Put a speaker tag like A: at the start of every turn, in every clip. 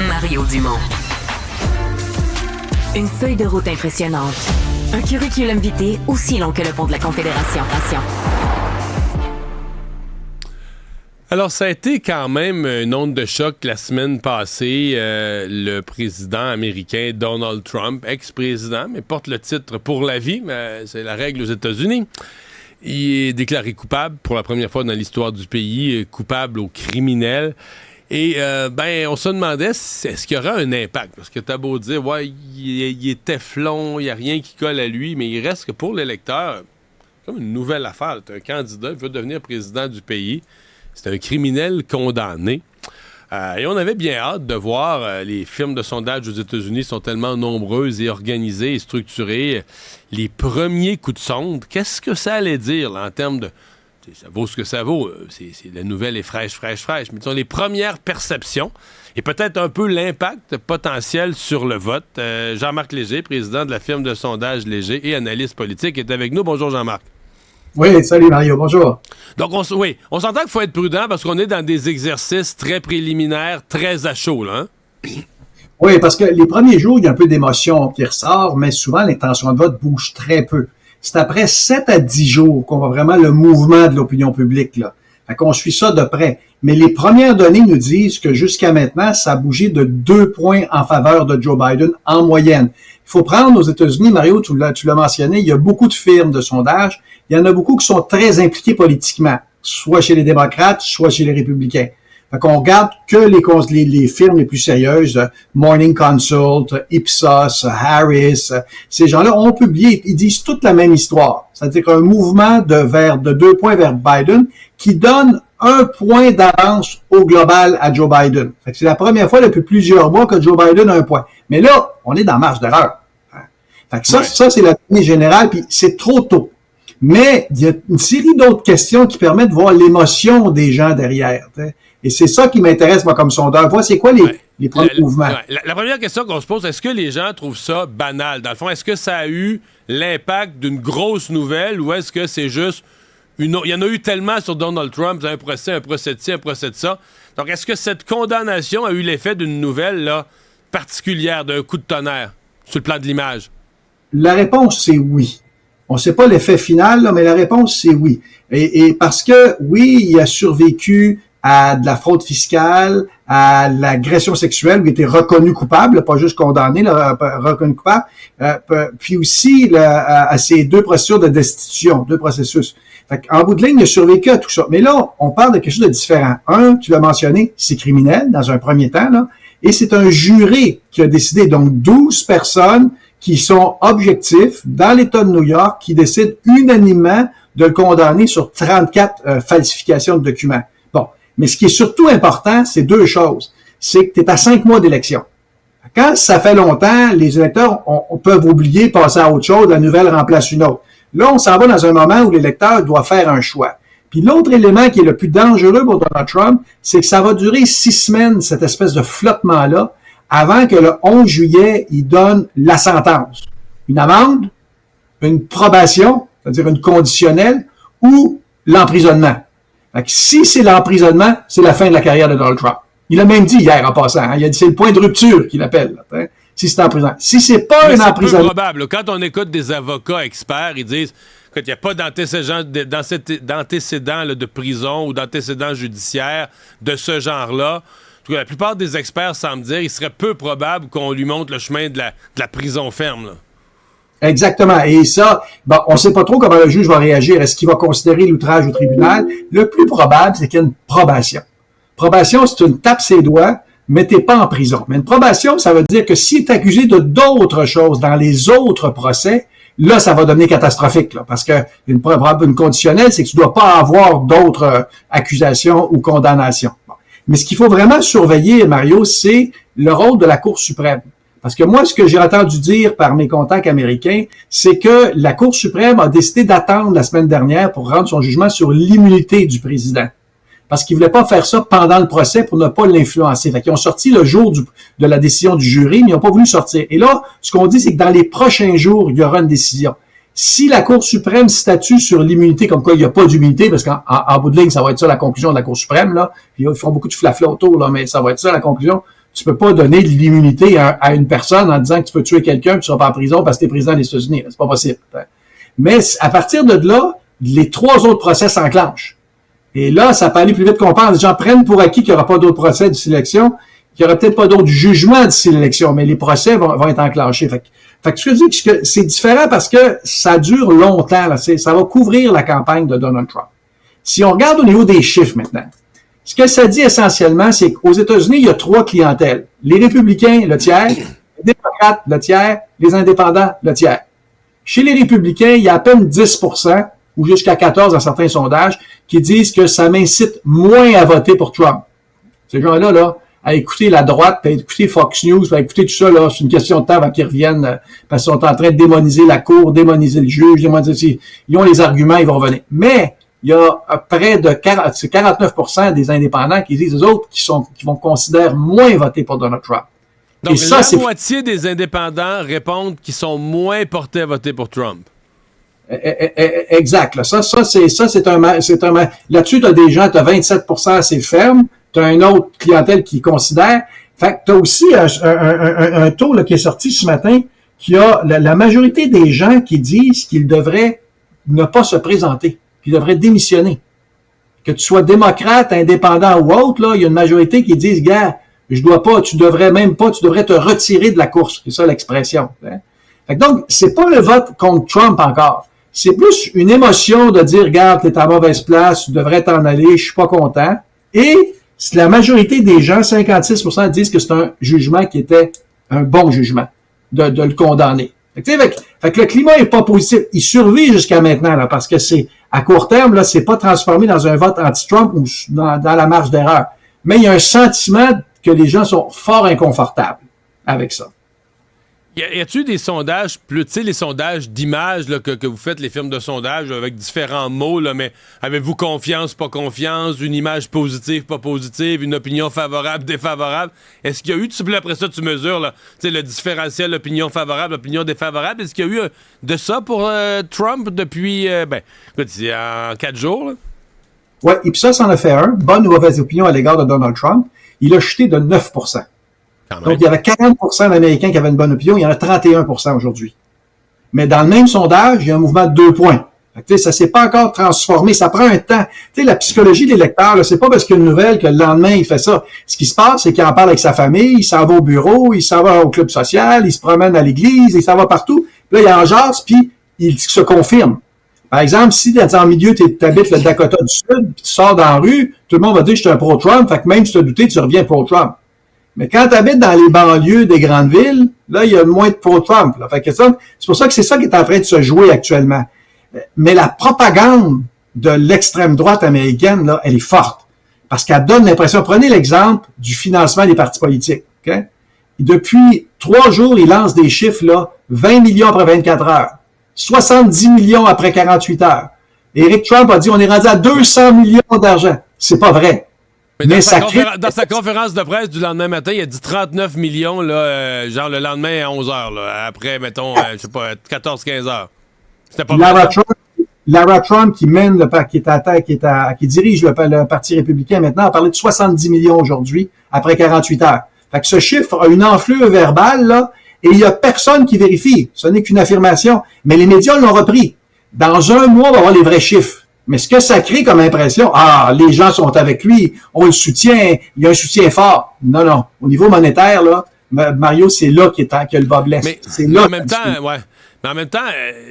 A: Mario Dumont. Une feuille de route impressionnante. Un curriculum vitae aussi long que le pont de la Confédération.
B: Alors, ça a été quand même une onde de choc la semaine passée. Le président américain Donald Trump, ex-président, mais porte le titre pour la vie, mais c'est la règle aux États-Unis. Il est déclaré coupable pour la première fois dans l'histoire du pays, coupable au criminel. Et on se demandait, est-ce qu'il y aura un impact? Parce que t'as beau dire, ouais, il est téflon, il n'y a rien qui colle à lui, mais il reste que pour l'électeur, comme une nouvelle affaire. T'as un candidat qui veut devenir président du pays. C'est un criminel condamné. Et on avait bien hâte de voir, les firmes de sondage aux États-Unis sont tellement nombreuses et organisées et structurées, les premiers coups de sonde, qu'est-ce que ça allait dire là, en termes de... Ça vaut ce que ça vaut, la nouvelle est fraîche, mais disons, les premières perceptions et peut-être un peu l'impact potentiel sur le vote. Jean-Marc Léger, président de la firme de sondage Léger et analyste politique, est avec nous. Bonjour Jean-Marc.
C: Oui, salut Mario, bonjour.
B: Donc, on s'entend qu'il faut être prudent parce qu'on est dans des exercices très préliminaires, très à chaud, là. Hein?
C: Oui, parce que les premiers jours, il y a un peu d'émotion qui ressort, mais souvent, l'intention de vote bouge très peu. C'est après 7 à 10 jours qu'on voit vraiment le mouvement de l'opinion publique, là. Fait qu'on suit ça de près. Mais les premières données nous disent que jusqu'à maintenant, ça a bougé de 2 points en faveur de Joe Biden en moyenne. Il faut prendre aux États-Unis, Mario, tu l'as mentionné, il y a beaucoup de firmes de sondage. Il y en a beaucoup qui sont très impliqués politiquement, soit chez les démocrates, soit chez les républicains. Fait qu'on regarde que les firmes les plus sérieuses, Morning Consult, Ipsos, Harris, ces gens-là ont publié, ils disent toute la même histoire. C'est-à-dire qu'un mouvement de 2 points vers Biden qui donne 1 point d'avance au global à Joe Biden. Fait que c'est la première fois depuis plusieurs mois que Joe Biden a 1 point. Mais là, on est dans marge d'erreur. Fait que ça c'est la donnée générale, puis c'est trop tôt. Mais il y a une série d'autres questions qui permettent de voir l'émotion des gens derrière. T'sais. Et c'est ça qui m'intéresse, moi, comme sondeur. Voir c'est quoi les premiers mouvements.
B: La première question qu'on se pose, est-ce que les gens trouvent ça banal? Dans le fond, est-ce que ça a eu l'impact d'une grosse nouvelle ou est-ce que c'est juste il y en a eu tellement sur Donald Trump, un procès de ci, un procès de ça. Donc, est-ce que cette condamnation a eu l'effet d'une nouvelle là, particulière, d'un coup de tonnerre sur le plan de l'image?
C: La réponse, c'est oui. On ne sait pas l'effet final, là, mais la réponse, c'est oui. Et parce que, oui, il a survécu à de la fraude fiscale, à l'agression sexuelle, où il était reconnu coupable, pas juste condamné, là, reconnu coupable, puis aussi à ces 2 procédures de destitution, 2 processus. Fait en bout de ligne, il a survécu à tout ça. Mais là, on parle de quelque chose de différent. Tu l'as mentionné, c'est criminel dans un premier temps, là, et c'est un jury qui a décidé, donc 12 personnes qui sont objectifs dans l'État de New York, qui décident unanimement de le condamner sur 34 falsifications de documents. Bon, mais ce qui est surtout important, c'est 2 choses. C'est que tu es à 5 mois d'élection. Quand ça fait longtemps, les électeurs peuvent oublier, passer à autre chose, la nouvelle remplace une autre. Là, on s'en va dans un moment où l'électeur doit faire un choix. Puis l'autre élément qui est le plus dangereux pour Donald Trump, c'est que ça va durer 6 semaines, cette espèce de flottement-là, avant que le 11 juillet, il donne la sentence. Une amende, une probation, c'est-à-dire une conditionnelle, ou l'emprisonnement. Fait que si c'est l'emprisonnement, c'est la fin de la carrière de Donald Trump. Il a même dit hier en passant, il a dit c'est le point de rupture qu'il appelle. Là, si c'est emprisonnement. Si c'est pas un emprisonnement...
B: C'est peu probable. Quand on écoute des avocats experts, ils disent qu'il n'y a pas d'antécédent de prison ou d'antécédent judiciaire de ce genre-là. La plupart des experts semblent dire qu'il serait peu probable qu'on lui montre le chemin de la prison ferme. Là.
C: Exactement. Et ça, on ne sait pas trop comment le juge va réagir. Est-ce qu'il va considérer l'outrage au tribunal? Le plus probable, c'est qu'il y a une probation. Probation, c'est une tape ses doigts, mais t'es pas en prison. Mais une probation, ça veut dire que s'il est accusé de d'autres choses dans les autres procès, là, ça va devenir catastrophique, là, parce que une conditionnelle, c'est que tu dois pas avoir d'autres accusations ou condamnations. Bon. Mais ce qu'il faut vraiment surveiller, Mario, c'est le rôle de la Cour suprême. Parce que moi, ce que j'ai entendu dire par mes contacts américains, c'est que la Cour suprême a décidé d'attendre la semaine dernière pour rendre son jugement sur l'immunité du président. Parce qu'ils voulaient pas faire ça pendant le procès pour ne pas l'influencer. Fait qu'ils ont sorti le jour de la décision du jury, mais ils n'ont pas voulu sortir. Et là, ce qu'on dit, c'est que dans les prochains jours, il y aura une décision. Si la Cour suprême statue sur l'immunité, comme quoi il n'y a pas d'immunité, parce qu'en bout de ligne, ça va être ça la conclusion de la Cour suprême, là. Puis ils font beaucoup de flafla autour, là, mais ça va être ça la conclusion. Tu peux pas donner de l'immunité à une personne en disant que tu peux tuer quelqu'un et tu seras pas en prison parce que tu es président des États-Unis. C'est pas possible. Mais à partir de là, les 3 autres procès s'enclenchent. Et là, ça peut aller plus vite qu'on pense. Les gens prennent pour acquis qu'il n'y aura pas d'autres procès d'ici l'élection, qu'il n'y aura peut-être pas d'autres jugements d'ici l'élection, mais les procès vont être enclenchés. Fait que je dis que c'est différent parce que ça dure longtemps. Là. Ça va couvrir la campagne de Donald Trump. Si on regarde au niveau des chiffres maintenant, ce que ça dit essentiellement, c'est qu'aux États-Unis, il y a 3 clientèles. Les républicains, le tiers, les démocrates, le tiers, les indépendants, le tiers. Chez les républicains, il y a à peine 10%, ou jusqu'à 14% dans certains sondages, qui disent que ça m'incite moins à voter pour Trump. Ces gens-là, là, à écouter la droite, à écouter Fox News, à écouter tout ça, là, c'est une question de temps avant qu'ils reviennent, parce qu'ils sont en train de démoniser la cour, démoniser le juge, ils ont les arguments, ils vont revenir. Mais, il y a près de 49% des indépendants qui disent, eux autres, qui vont considérer moins voter pour Donald Trump.
B: Donc, la moitié des indépendants répondent qu'ils sont moins portés à voter pour Trump.
C: Exact. Là. Ça, c'est un là-dessus, t'as des gens, t'as 27% assez ferme, t'as une autre clientèle qui considère. Fait que t'as aussi un taux, là, qui est sorti ce matin, qui a la majorité des gens qui disent qu'ils devraient ne pas se présenter, qu'ils devraient démissionner. Que tu sois démocrate, indépendant ou autre, là, il y a une majorité qui disent, gars, tu devrais te retirer de la course. C'est ça l'expression. Hein? Fait que donc, c'est pas le vote contre Trump encore. C'est plus une émotion de dire, regarde, t'es à mauvaise place, tu devrais t'en aller, je suis pas content. Et la majorité des gens, 56%, disent que c'est un jugement qui était un bon jugement, de le condamner. Fait que le climat est pas positif. Il survit jusqu'à maintenant, là, parce que c'est, à court terme, là, c'est pas transformé dans un vote anti-Trump ou dans la marge d'erreur. Mais il y a un sentiment que les gens sont fort inconfortables avec ça.
B: Y a-t-il des sondages, tu sais, les sondages d'images là, que vous faites, les firmes de sondage avec différents mots, là, mais avez-vous confiance, pas confiance, une image positive, pas positive, une opinion favorable, défavorable? Est-ce qu'il y a eu, après ça, tu mesures là, le différentiel opinion favorable, opinion défavorable? Est-ce qu'il y a eu de ça pour Trump depuis, écoute, en 4 jours? Là?
C: Oui, et puis ça en a fait un. Bonne ou mauvaise opinion à l'égard de Donald Trump. Il a chuté de 9%. Donc, il y avait 40% d'Américains qui avaient une bonne opinion, il y en a 31% aujourd'hui. Mais dans le même sondage, il y a un mouvement de 2 points. Fait que, ça s'est pas encore transformé, ça prend un temps. Tu sais, la psychologie des lecteurs, là, c'est pas parce qu'il y a une nouvelle que le lendemain, il fait ça. Ce qui se passe, c'est qu'il en parle avec sa famille, il s'en va au bureau, il s'en va au club social, il se promène à l'église, il s'en va partout. Puis là, il en jase, puis il se confirme. Par exemple, si t'es en milieu, t'habites le Dakota du Sud, puis tu sors dans la rue, tout le monde va dire que je suis un pro-Trump, fait que même si tu as douté, tu reviens pro-Trump. Mais quand tu habites dans les banlieues des grandes villes, là, il y a moins de pro-Trump. Là. Fait que ça, c'est pour ça que c'est ça qui est en train de se jouer actuellement. Mais la propagande de l'extrême droite américaine, là, elle est forte. Parce qu'elle donne l'impression, prenez l'exemple du financement des partis politiques. Okay? Depuis 3 jours, ils lancent des chiffres, là, 20 millions après 24 heures, 70 millions après 48 heures. Eric Trump a dit, on est rendu à 200 millions d'argent. C'est pas vrai.
B: Mais dans sa conférence de presse du lendemain matin, il a dit 39 millions, là, genre le lendemain à 11 heures, là, après, mettons, je sais pas, 14-15 heures. C'était pas
C: Lara Trump, qui mène qui dirige le Parti républicain maintenant, a parlé de 70 millions aujourd'hui, après 48 heures. Fait que ce chiffre a une enflure verbale, là, et il y a personne qui vérifie. Ce n'est qu'une affirmation. Mais les médias l'ont repris. Dans un mois, on va avoir les vrais chiffres. Mais ce que ça crée comme impression, les gens sont avec lui, on le soutient, il y a un soutien fort. Non. Au niveau monétaire, là, Mario, c'est là qu'il y a le bas blesse.
B: Mais en même temps,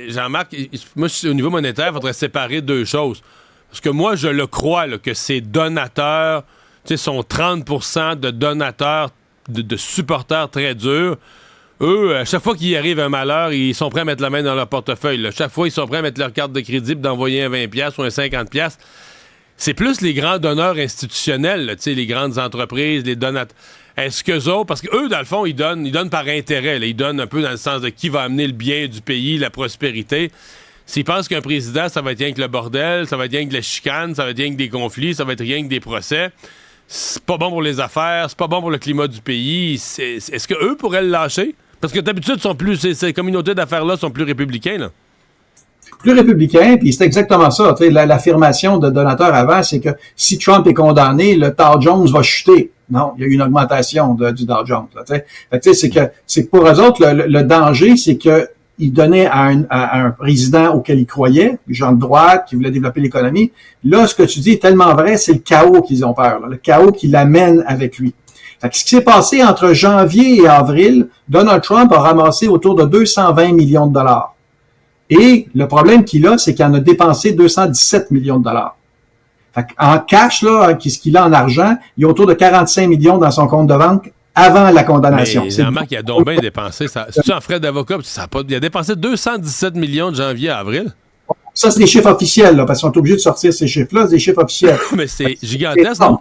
B: Jean-Marc, moi, au niveau monétaire, il faudrait séparer 2 choses. Parce que moi, je le crois, là, que ces donateurs, tu sais, sont 30% de donateurs, de supporters très durs. Eux, à chaque fois qu'il arrive un malheur, ils sont prêts à mettre la main dans leur portefeuille. Là. Chaque fois, ils sont prêts à mettre leur carte de crédit et d'envoyer un 20$ ou un 50$. C'est plus les grands donneurs institutionnels, là, les grandes entreprises, les donateurs. Est-ce qu'eux autres, parce qu'eux, dans le fond, ils donnent par intérêt. Là. Ils donnent un peu dans le sens de qui va amener le bien du pays, la prospérité. S'ils pensent qu'un président, ça va être rien que le bordel, ça va être rien que la chicane, ça va être rien que des conflits, ça va être rien que des procès, c'est pas bon pour les affaires, c'est pas bon pour le climat du pays. Est-ce qu'eux pourraient le lâcher? Parce que d'habitude, ces communautés d'affaires-là sont plus républicains, là.
C: Plus républicains, puis c'est exactement ça. L'affirmation de donateur avant, c'est que si Trump est condamné, le Dow Jones va chuter. Non, il y a eu une augmentation du Dow Jones. Là, fait que, c'est pour eux autres, le danger, c'est que ils donnaient à un président auquel ils croyaient, des gens de droite qui voulaient développer l'économie. Là, ce que tu dis est tellement vrai, c'est le chaos qu'ils ont peur, là, le chaos qui l'amène avec lui. Fait que ce qui s'est passé entre janvier et avril, Donald Trump a ramassé autour de 220 millions de dollars. Et le problème qu'il a, c'est qu'il en a dépensé 217 millions de dollars. Fait en cash, là, ce qu'il a en argent, il y a autour de 45 millions dans son compte de banque avant la condamnation.
B: Mais Jean-Marc, il a donc bien dépensé. C'est-tu en frais d'avocat? Il a dépensé 217 millions de janvier à avril?
C: Ça, c'est des chiffres officiels, là, parce qu'ils sont obligés de sortir ces chiffres-là, c'est des chiffres officiels.
B: Mais c'est gigantesque, non?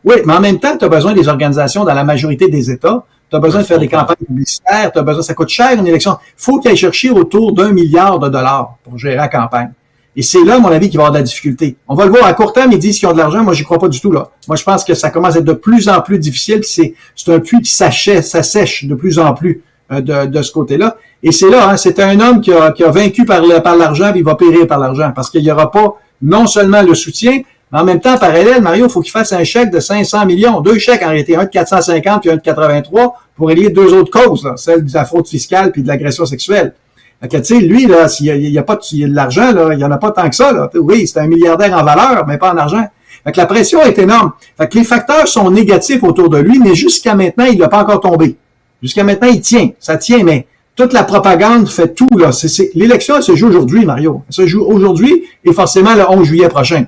C: Oui, mais en même temps, tu as besoin des organisations dans la majorité des États. Tu as besoin de faire des campagnes publicitaires, ça coûte cher une élection. Il faut qu'il aille chercher autour d'1 milliard de dollars pour gérer la campagne. Et c'est là, à mon avis, qu'il va y avoir de la difficulté. On va le voir à court terme, ils disent qu'ils ont de l'argent. Moi, j'y crois pas du tout, là. Moi, je pense que ça commence à être de plus en plus difficile. C'est un puits qui s'assèche de plus en plus de ce côté-là. Et c'est là, hein, c'est un homme qui a vaincu par l'argent, puis il va périr par l'argent. Parce qu'il n'y aura pas non seulement le soutien, mais en même temps, en parallèle, Mario, il faut qu'il fasse un chèque de 500 millions. 2 chèques, en réalité. Un de 450 puis un de 83 pour relier 2 autres causes, là, celle de la fraude fiscale puis de l'agression sexuelle. Fait que, tu sais, lui, là, s'il y a pas de l'argent, là, il y en a pas tant que ça, là. Oui, c'est un milliardaire en valeur, mais pas en argent. Fait que la pression est énorme. Fait que les facteurs sont négatifs autour de lui, mais jusqu'à maintenant, il n'a pas encore tombé. Jusqu'à maintenant, il tient. Ça tient, mais toute la propagande fait tout, là. L'élection, elle se joue aujourd'hui, Mario. Elle se joue aujourd'hui et forcément le 11 juillet prochain.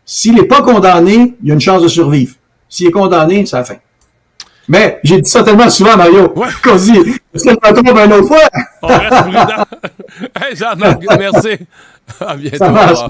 C: S'il n'est pas condamné, il y a une chance de survivre. S'il est condamné, c'est la fin. Mais j'ai dit ça tellement souvent, Mario. Ouais. Qu'on dit, est-ce qu'elle me trompe une autre fois?
B: On reste prudent. Hey, Jean-Marc, merci. À bientôt.
C: Ça marche.